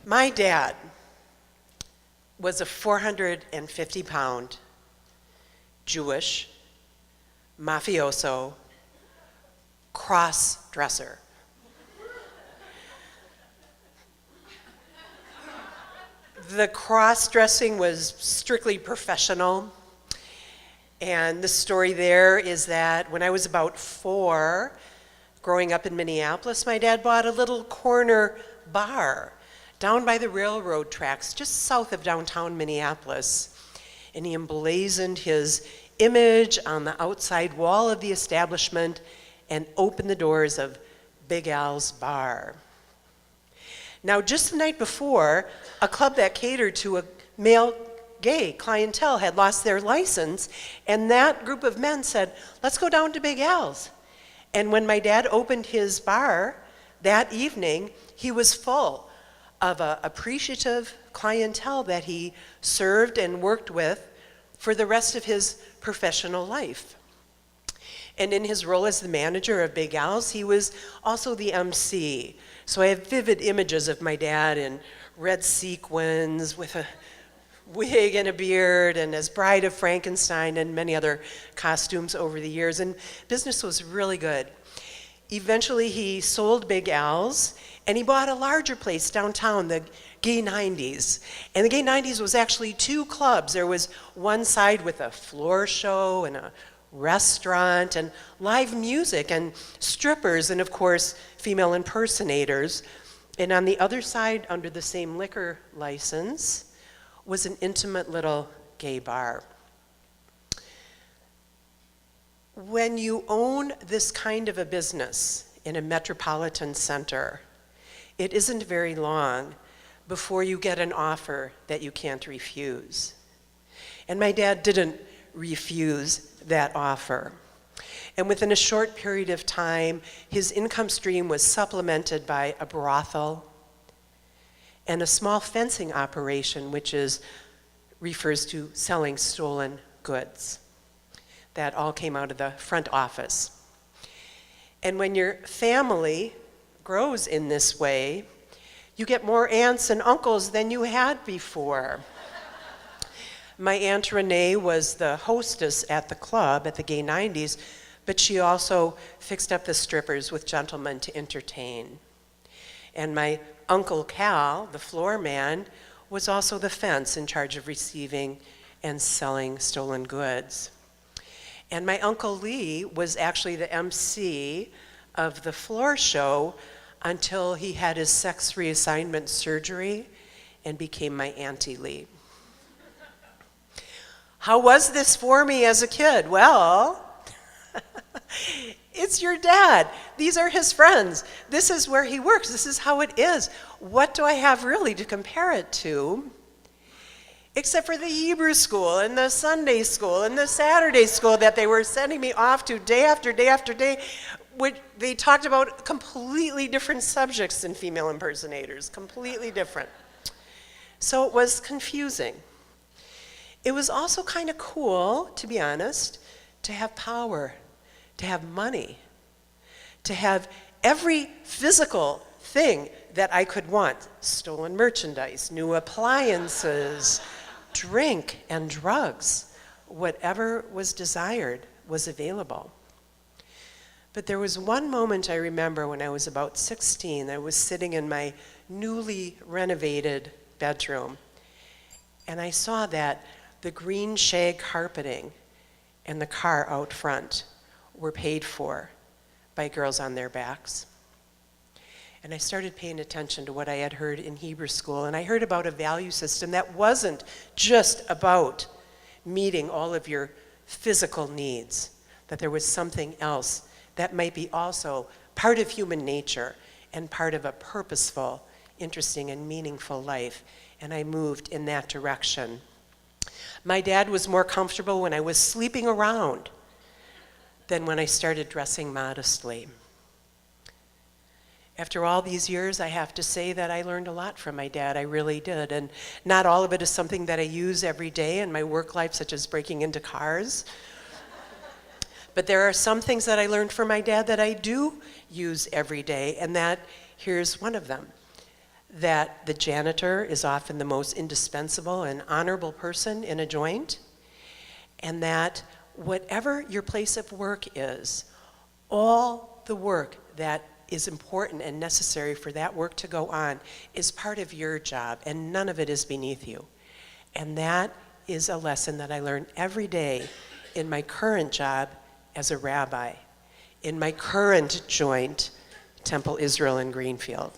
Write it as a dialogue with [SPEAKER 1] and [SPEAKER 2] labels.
[SPEAKER 1] My dad was a 450-pound Jewish mafioso cross-dresser. The cross-dressing was strictly professional, and the story there is that when I was about 4, growing up in Minneapolis, my dad bought a little corner bar down by the railroad tracks just south of downtown Minneapolis, and he emblazoned his image on the outside wall of the establishment and opened the doors of Big Al's Bar. Now, just the night before, a club that catered to a male gay clientele had lost their license, and that group of men said, "Let's go down to Big Al's." And when my dad opened his bar that evening, he was full of an appreciative clientele that he served and worked with for the rest of his professional life. And in his role as the manager of Big Al's, he was also the MC. So I have vivid images of my dad in red sequins with a wig and a beard and as Bride of Frankenstein and many other costumes over the years. And business was really good. Eventually he sold Big Al's and he bought a larger place downtown, the Gay 90s. And the Gay 90s was actually 2 clubs. There was one side with a floor show and a restaurant and live music and strippers and of course female impersonators. And on the other side, under the same liquor license, was an intimate little gay bar. When you own this kind of a business in a metropolitan center, it isn't very long before you get an offer that you can't refuse. And my dad didn't refuse that offer. And within a short period of time, his income stream was supplemented by a brothel and a small fencing operation, which refers to selling stolen goods. That all came out of the front office. And when your family grows in this way, you get more aunts and uncles than you had before. My Aunt Renee was the hostess at the club at the Gay 90s, but she also fixed up the strippers with gentlemen to entertain. And my Uncle Cal, the floor man, was also the fence in charge of receiving and selling stolen goods. And my Uncle Lee was actually the MC of the floor show until he had his sex reassignment surgery and became my Auntie Lee. How was this for me as a kid? Well, it's your dad. These are his friends. This is where he works. This is how it is. What do I have really to compare it to? Except for the Hebrew school and the Sunday school and the Saturday school that they were sending me off to day after day after day, which they talked about completely different subjects than female impersonators, completely different. So it was confusing. It was also kind of cool, to be honest, to have power, to have money, to have every physical thing that I could want: stolen merchandise, new appliances, drink and drugs. Whatever was desired was available. But there was one moment I remember when I was about 16. I was sitting in my newly renovated bedroom, and I saw that the green shag carpeting and the car out front were paid for by girls on their backs. And I started paying attention to what I had heard in Hebrew school, and I heard about a value system that wasn't just about meeting all of your physical needs, that there was something else that might be also part of human nature and part of a purposeful, interesting, and meaningful life. And I moved in that direction. My dad was more comfortable when I was sleeping around than when I started dressing modestly. After all these years, I have to say that I learned a lot from my dad. I really did. And not all of it is something that I use every day in my work life, such as breaking into cars. But there are some things that I learned from my dad that I do use every day, and that here's one of them. that the janitor is often the most indispensable and honorable person in a joint, and that whatever your place of work is, all the work that is important and necessary for that work to go on is part of your job, and none of it is beneath you. And that is a lesson that I learn every day in my current job as a rabbi, in my current joint, Temple Israel in Greenfield.